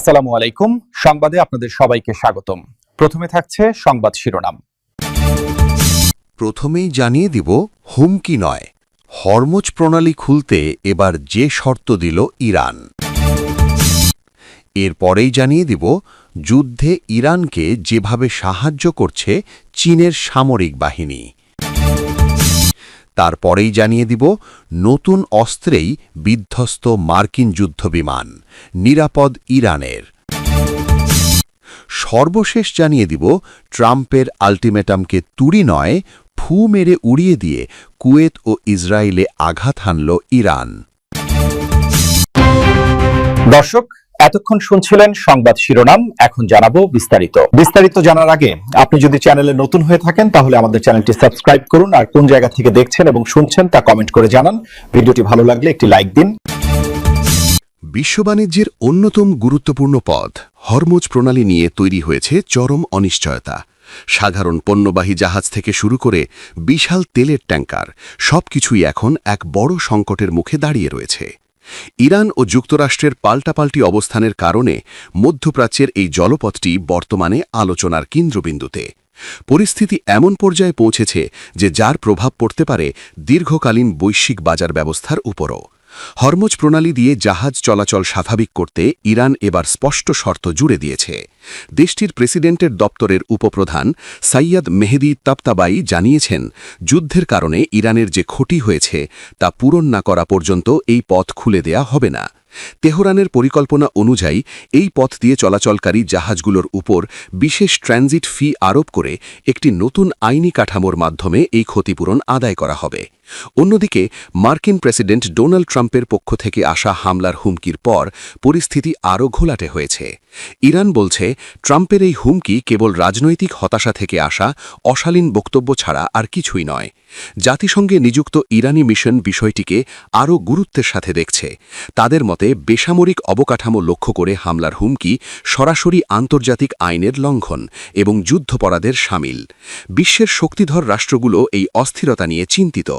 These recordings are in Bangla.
আসসালামু আলাইকুম। সংবাদে আপনাদের সবাইকে স্বাগতম। প্রথমে থাকছে সংবাদ শিরোনাম। প্রথমেই জানিয়ে দিব, হুমকি নয়, হরমুজ প্রণালী খুলতে এবার যে শর্ত দিল ইরান। এরপরেই জানিয়ে দিব, যুদ্ধে ইরানকে যেভাবে সাহায্য করছে চীনের সামরিক বাহিনী। তারপরেই জানিয়ে দিব, নতুন অস্ত্রেই বিধ্বস্ত মার্কিন যুদ্ধবিমান, নিরাপদ ইরানের। সর্বশেষ জানিয়ে দিব, ট্রাম্পের আল্টিমেটামকে তুড়ি নয়, ফু মেরে উড়িয়ে দিয়ে কুয়েত ও ইসরায়েলে আঘাত হানল ইরান। দর্শক, এতক্ষণ শুনছিলেন সংবাদ শিরোনাম। এখন জানাবো বিস্তারিত জানার আগে আপনি যদি চ্যানেলে নতুন হয়ে থাকেন তাহলে আমাদের চ্যানেলটি সাবস্ক্রাইব করুন, আর কোন জায়গা থেকে দেখছেন এবং শুনছেন তা কমেন্ট করে জানান। ভিডিওটি ভালো লাগলে একটি লাইক দিন। বিশ্ব বাণিজ্যের অন্যতম গুরুত্বপূর্ণ পথ হরমুজ প্রণালী নিয়ে তৈরি হয়েছে চরম অনিশ্চয়তা। সাধারণ পণ্যবাহী জাহাজ থেকে শুরু করে বিশাল তেলের ট্যাঙ্কার, সবকিছুই এখন এক বড় সংকটের মুখে দাঁড়িয়ে রয়েছে। ইরান ও যুক্তরাষ্ট্রের পাল্টাপাল্টি অবস্থানের কারণে মধ্যপ্রাচ্যের এই জলপথটি বর্তমানে আলোচনার কেন্দ্রবিন্দুতে। পরিস্থিতি এমন পর্যায়ে পৌঁছেছে যে যার প্রভাব পড়তে পারে দীর্ঘকালীন বৈশ্বিক বাজার ব্যবস্থার উপরও। হরমুজ প্রণালী দিয়ে জাহাজ চলাচল স্বাভাবিক করতে ইরান এবার স্পষ্ট শর্ত জুড়ে দিয়েছে। দেশটির প্রেসিডেন্টের দপ্তরের উপপ্রধান সাইয়াদ মেহেদি তাবতাবাই জানিয়েছেন, যুদ্ধের কারণে ইরানের যে ক্ষতি হয়েছে তা পূরণ না করা পর্যন্ত এই পথ খুলে দেয়া হবে না। তেহরানের পরিকল্পনা অনুযায়ী এই পথ দিয়ে চলাচলকারী জাহাজগুলোর উপর বিশেষ ট্রানজিট ফি আরোপ করে একটি নতুন আইনি কাঠামোর মাধ্যমে এই ক্ষতিপূরণ আদায় করা হবে। অন্যদিকে মার্কিন প্রেসিডেন্ট ডোনাল্ড ট্রাম্পের পক্ষ থেকে আসা হামলার হুমকির পর পরিস্থিতি আরও ঘোলাটে হয়েছে। ইরান বলছে, ট্রাম্পের এই হুমকি কেবল রাজনৈতিক হতাশা থেকে আসা অশালীন বক্তব্য ছাড়া আর কিছুই নয়। জাতিসংঘে নিযুক্ত ইরানি মিশন বিষয়টিকে আরও গুরুত্বের সাথে দেখছে। তাদের মতে, বেসামরিক অবকাঠামো লক্ষ্য করে হামলার হুমকি সরাসরি আন্তর্জাতিক আইনের লঙ্ঘন এবং যুদ্ধপরাধের শামিল। বিশ্বের শক্তিধর রাষ্ট্রগুলো এই অস্থিরতা নিয়ে চিন্তিত।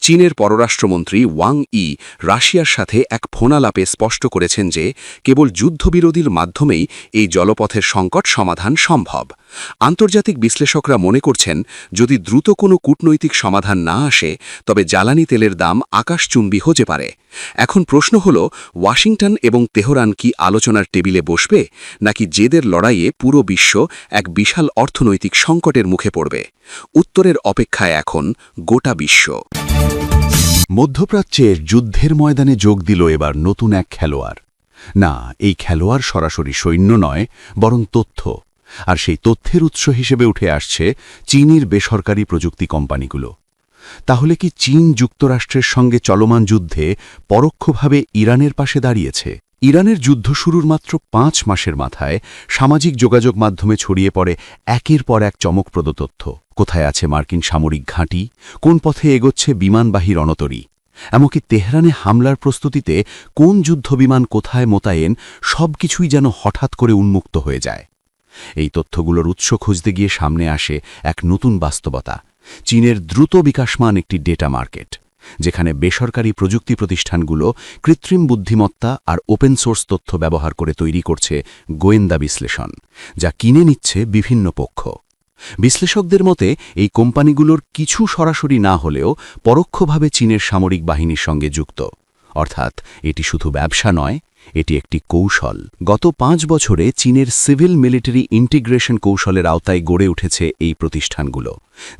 চীনের পররাষ্ট্রমন্ত্রী ওয়াং ই রাশিয়ার সাথে এক ফোনালাপে স্পষ্ট করেছেন যে কেবল যুদ্ধবিরোধীর মাধ্যমেই এই জলপথের সংকট সমাধান সম্ভব। আন্তর্জাতিক বিশ্লেষকরা মনে করছেন, যদি দ্রুত কোনো কূটনৈতিক সমাধান না আসে তবে জ্বালানি তেলের দাম আকাশচুম্বী হতে পারে। এখন প্রশ্ন হল, ওয়াশিংটন এবং তেহরান কি আলোচনার টেবিলে বসবে, নাকি জেদের লড়াইয়ে পুরো বিশ্ব এক বিশাল অর্থনৈতিক সংকটের মুখে পড়বে? উত্তরের অপেক্ষায় এখন গোটা বিশ্ব। মধ্যপ্রাচ্যের যুদ্ধের ময়দানে যোগ দিল এবার নতুন এক খেলোয়াড়। না, এই খেলোয়াড় সরাসরি সৈন্য নয়, বরং তথ্য। আর সেই তথ্যের উৎস হিসেবে উঠে আসছে চীনের বেসরকারি প্রযুক্তি কোম্পানিগুলো। তাহলে কি চীন যুক্তরাষ্ট্রের সঙ্গে চলমান যুদ্ধে পরোক্ষভাবে ইরানের পাশে দাঁড়িয়েছে? ইরানের যুদ্ধ শুরুর মাত্র 5 মাসের মাথায় সামাজিক যোগাযোগ মাধ্যমে ছড়িয়ে পড়ে একের পর এক চমকপ্রদ তথ্য। কোথায় আছে মার্কিন সামরিক ঘাঁটি, কোন পথে এগোচ্ছে বিমানবাহী রণতরী, এমনকি তেহরানে হামলার প্রস্তুতিতে কোন যুদ্ধবিমান কোথায় মোতায়েন, সবকিছুই যেন হঠাৎ করে উন্মুক্ত হয়ে যায়। এই তথ্যগুলোর উৎস খুঁজতে গিয়ে সামনে আসে এক নতুন বাস্তবতা: চীনের দ্রুত বিকাশমান একটি ডেটা মার্কেট, যেখানে বেসরকারি প্রযুক্তি প্রতিষ্ঠানগুলো কৃত্রিম বুদ্ধিমত্তা আর ওপেন সোর্স তথ্য ব্যবহার করে তৈরি করছে গোয়েন্দা বিশ্লেষণ, যা কিনে নিচ্ছে বিভিন্ন পক্ষ। বিশ্লেষকদের মতে, এই কোম্পানিগুলোর কিছু সরাসরি না হলেও পরোক্ষভাবে চীনের সামরিক বাহিনীর সঙ্গে যুক্ত। অর্থাৎ এটি শুধু ব্যবসা নয়, এটি একটি কৌশল। গত 5 বছরে চীনের সিভিল মিলিটারি ইন্টিগ্রেশন কৌশলের আওতায় গড়ে উঠেছে এই প্রতিষ্ঠানগুলো,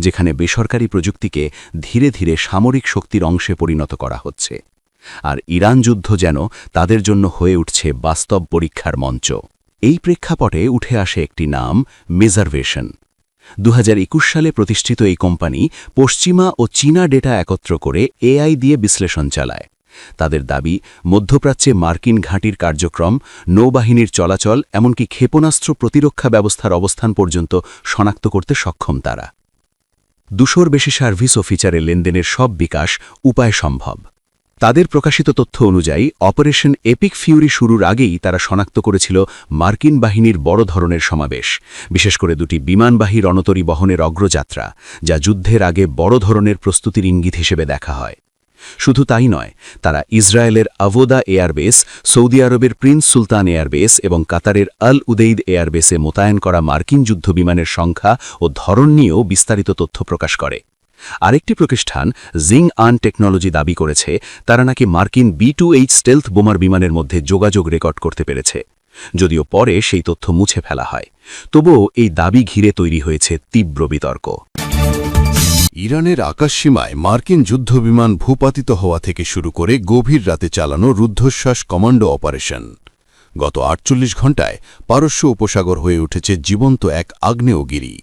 যেখানে বেসরকারি প্রযুক্তিকে ধীরে ধীরে সামরিক শক্তির অংশে পরিণত করা হচ্ছে। আর ইরান যুদ্ধ যেন তাদের জন্য হয়ে উঠছে বাস্তব পরীক্ষার মঞ্চ। এই প্রেক্ষাপটে উঠে আসে একটি নাম, মেজারভেশন। 2021 সালে প্রতিষ্ঠিত এই কোম্পানি পশ্চিমা ও চীনা ডেটা একত্র করে এআই দিয়ে বিশ্লেষণ চালায়। তাদের দাবি, মধ্যপ্রাচ্যে মার্কিন ঘাঁটির কার্যক্রম, নৌবাহিনীর চলাচল, এমনকি ক্ষেপণাস্ত্র প্রতিরক্ষা ব্যবস্থার অবস্থান পর্যন্ত শনাক্ত করতে সক্ষম তারা। 200-র বেশি সার্ভিস ও ফিচারে লেনদেনের সব বিকাশ উপায় সম্ভব। তাদের প্রকাশিত তথ্য অনুযায়ী অপারেশন এপিক ফিউরি শুরুর আগেই তারা শনাক্ত করেছিল মার্কিন বাহিনীর বড় ধরনের সমাবেশ, বিশেষ করে 2টি বিমানবাহী রণতরী বহনের অগ্রযাত্রা, যা যুদ্ধের আগে বড় ধরনের প্রস্তুতির ইঙ্গিত হিসেবে দেখা হয়। শুধু তাই নয়, তারা ইসরায়েলের আভোদা এয়ারবেস, সৌদি আরবের প্রিন্স সুলতান এয়ারবেস এবং কাতারের আল উদেইদ এয়ারবেসে মোতায়েন করা মার্কিন যুদ্ধবিমানের সংখ্যা ও ধরন নিয়েও বিস্তারিত তথ্য প্রকাশ করে। আরেকটি প্রতিষ্ঠান জিং আন টেকনোলজি দাবি করেছে তারা নাকি মার্কিন B-2H স্টেলথ বোমার বিমানের মধ্যে যোগাযোগ রেকর্ড করতে পেরেছে, যদিও পরে সেই তথ্য মুছে ফেলা হয়। তবুও এই দাবি ঘিরে তৈরি হয়েছে তীব্র বিতর্ক। ইরানের আকাশসীমায় মার্কিন যুদ্ধবিমান ভূপাতিত হওয়া থেকে শুরু করে গভীর রাতে চালানো রুদ্ধশ্বাস কমান্ডো অপারেশন। গত ৪৮ ঘণ্টায় পারস্য উপসাগর হয়ে উঠেছে জীবন্ত এক আগ্নেয়গিরি।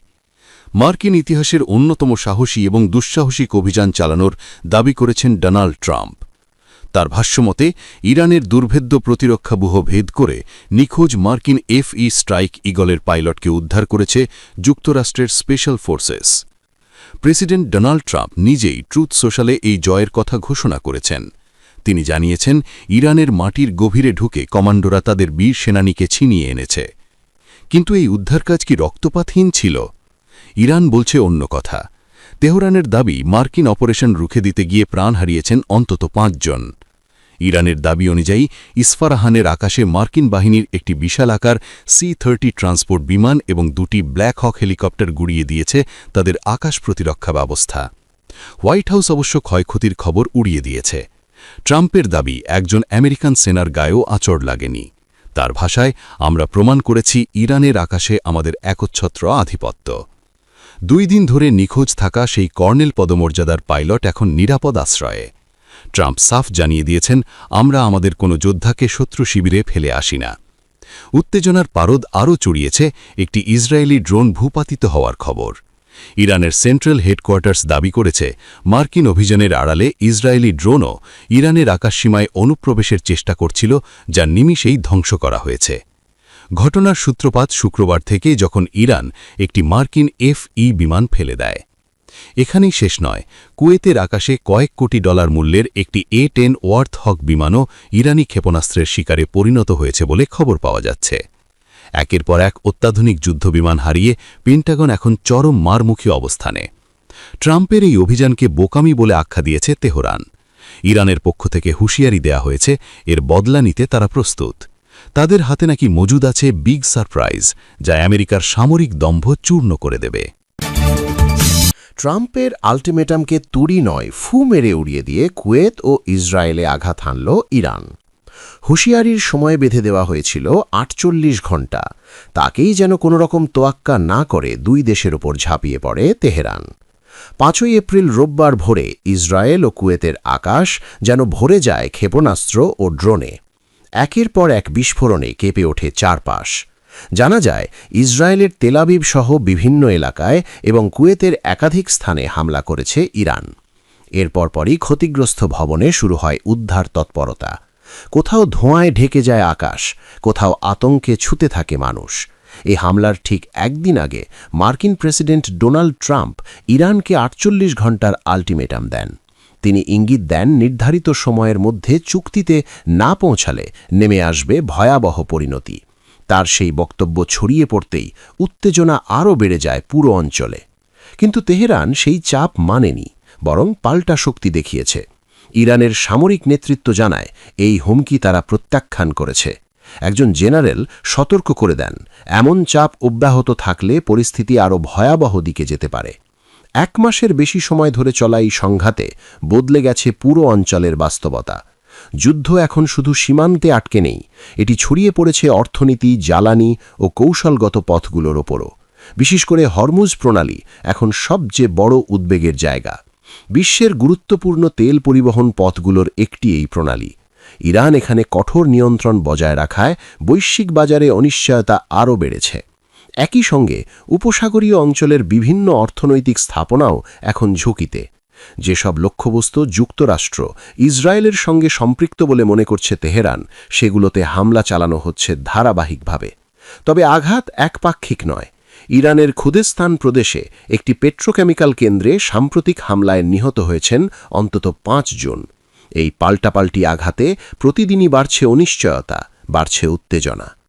মার্কিন ইতিহাসের অন্যতম সাহসী এবং দুঃসাহসিক অভিযান চালানোর দাবি করেছেন ডোনাল্ড ট্রাম্প। তার ভাষ্যমতে ইরানের দুর্ভেদ্য প্রতিরক্ষাব্যূহ ভেদ করে নিখোঁজ মার্কিন FE স্ট্রাইক ইগলের পাইলটকে উদ্ধার করেছে যুক্তরাষ্ট্রের special forces. President Donald Trump নিজেই ট্রুথ সোশ্যালে এই জয়ের কথা ঘোষণা করেছেন। তিনি জানিয়েছেন ইরানের মাটির গভীরে ঢুকে কমান্ডোরা তাদের বীর সেনানীকে ছিনিয়ে এনেছে। কিন্তু এই উদ্ধারকাজ কি রক্তপাতহীন ছিল? ইরান বলছে অন্য কথা। তেহরানের দাবি মার্কিন অপারেশন রুখে দিতে গিয়ে প্রাণ হারিয়েছেন অন্তত ৫ জন। ইরানের দাবি অনুযায়ী ইসফারাহানের আকাশে মার্কিন বাহিনীর একটি বিশাল আকার C-30 ট্রান্সপোর্ট বিমান এবং 2টি ব্ল্যাক হক হেলিকপ্টার গুড়িয়ে দিয়েছে তাদের আকাশ প্রতিরক্ষা ব্যবস্থা। হোয়াইট হাউস অবশ্য ক্ষয়ক্ষতির খবর উড়িয়ে দিয়েছে। ট্রাম্পের দাবি একজন আমেরিকান সেনার গায়েও আঁচড় লাগেনি। তার ভাষায়, আমরা প্রমাণ করেছি ইরানের আকাশে আমাদের একচ্ছত্র আধিপত্য। 2 দিন ধরে নিখোঁজ থাকা সেই কর্নেল পদমর্যাদার পাইলট এখন নিরাপদ আশ্রয়ে। ট্রাম্প সাফ জানিয়ে দিয়েছেন, আমরা আমাদের কোনো যোদ্ধাকে শত্রু শিবিরে ফেলে আসি না। উত্তেজনার পারদ আরও চড়িয়েছে একটি ইসরায়েলি ড্রোন ভূপাতিত হওয়ার খবর। ইরানের সেন্ট্রাল হেডকোয়ার্টার্স দাবি করেছে মার্কিন অভিযানের আড়ালে ইসরায়েলি ড্রোনও ইরানের আকাশসীমায় অনুপ্রবেশের চেষ্টা করছিল, যা নিমিষেই ধ্বংস করা হয়েছে। ঘটনার সূত্রপাত শুক্রবার থেকে, যখন ইরান একটি মার্কিন FE বিমান ফেলে দেয়। এখানেই শেষ নয়, কুয়েতের আকাশে কয়েক কোটি ডলার মূল্যের একটি A-10 ওয়ার্থ হক বিমানও ইরানি ক্ষেপণাস্ত্রের শিকারে পরিণত হয়েছে বলে খবর পাওয়া যাচ্ছে। একের পর এক অত্যাধুনিক যুদ্ধবিমান হারিয়ে পেন্টাগন এখন চরম মারমুখী অবস্থানে। ট্রাম্পের এই অভিযানকে বোকামি বলে আখ্যা দিয়েছে তেহরান। ইরানের পক্ষ থেকে হুঁশিয়ারি দেয়া হয়েছে, এর বদলা নিতে তারা প্রস্তুত। তাদের হাতে নাকি মজুদ আছে বিগ সারপ্রাইজ, যা আমেরিকার সামরিক দম্ভ চূর্ণ করে দেবে। ট্রাম্পের আল্টিমেটামকে তুড়ি নয় ফু মেরে উড়িয়ে দিয়ে কুয়েত ও ইসরায়েলে আঘাত হানল ইরান। হুঁশিয়ারির সময় বেঁধে দেওয়া হয়েছিল ৪৮ ঘণ্টা। তাকেই যেন কোনোরকম তোয়াক্কা না করে 2 দেশের ওপর ঝাঁপিয়ে পড়ে তেহরান। 5 এপ্রিল রোববার ভোরে ইসরায়েল ও কুয়েতের আকাশ যেন ভরে যায় ক্ষেপণাস্ত্র ও ড্রোনে। একের পর এক বিস্ফোরণে কেঁপে ওঠে চারপাশ। জানা যায়, ইসরায়েলের তেল আবিব সহ বিভিন্ন এলাকায় এবং কুয়েতের একাধিক স্থানে হামলা করেছে ইরান। এর পরপরই ক্ষতিগ্রস্ত ভবনে শুরু হয় উদ্ধার তৎপরতা। কোথাও ধোঁয়ায় ঢেকে যায় আকাশ, কোথাও আতঙ্কে ছুতে থাকে মানুষ। এই হামলার ঠিক একদিন আগে মার্কিন প্রেসিডেন্ট ডোনাল্ড ট্রাম্প ইরানকে ৪৮ ঘণ্টার আল্টিমেটাম দেন। তিনি ইঙ্গিত দেন, নির্ধারিত সময়ের মধ্যে চুক্তিতে না পৌঁছালে নেমে আসবে ভয়াবহ পরিণতি। তার সেই বক্তব্য ছড়িয়ে পড়তেই উত্তেজনা আরও বেড়ে যায় পুরো অঞ্চলে। কিন্তু তেহরান সেই চাপ মানেনি, বরং পাল্টা শক্তি দেখিয়েছে। ইরানের সামরিক নেতৃত্ব জানায়, এই হুমকি তারা প্রত্যাখ্যান করেছে। একজন জেনারেল সতর্ক করে দেন, এমন চাপ অব্যাহত থাকলে পরিস্থিতি আরও ভয়াবহ দিকে যেতে পারে। 1 মাসের বেশি সময় ধরে চলা এই সংঘাতে বদলে গেছে পুরো অঞ্চলের বাস্তবতা। যুদ্ধ এখন শুধু সীমান্তে আটকে নেই, এটি ছড়িয়ে পড়েছে অর্থনীতি, জ্বালানি ও কৌশলগত পথগুলোর ওপরও। বিশেষ করে হরমুজ প্রণালী এখন সবচেয়ে বড় উদ্বেগের জায়গা। বিশ্বের গুরুত্বপূর্ণ তেল পরিবহন পথগুলোর একটি এই প্রণালী। ইরান এখানে কঠোর নিয়ন্ত্রণ বজায় রাখায় বৈশ্বিক বাজারে অনিশ্চয়তা আরও বেড়েছে। একই সঙ্গে উপসাগরীয় অঞ্চলের বিভিন্ন অর্থনৈতিক স্থাপনাও এখন ঝুঁকিতে। যেসব লক্ষ্যবস্তু যুক্তরাষ্ট্র ইসরায়েলের সঙ্গে সম্পৃক্ত বলে মনে করছে তেহরান, সেগুলোতে হামলা চালানো হচ্ছে ধারাবাহিকভাবে। তবে আঘাত একপাক্ষিক নয়। ইরানের খুদেস্তান প্রদেশে একটি পেট্রোকেমিক্যাল কেন্দ্রে সাম্প্রতিক হামলায় নিহত হয়েছেন অন্তত 5 জন। এই পাল্টাপাল্টি আঘাতে প্রতিদিনই বাড়ছে অনিশ্চয়তা, বাড়ছে উত্তেজনা।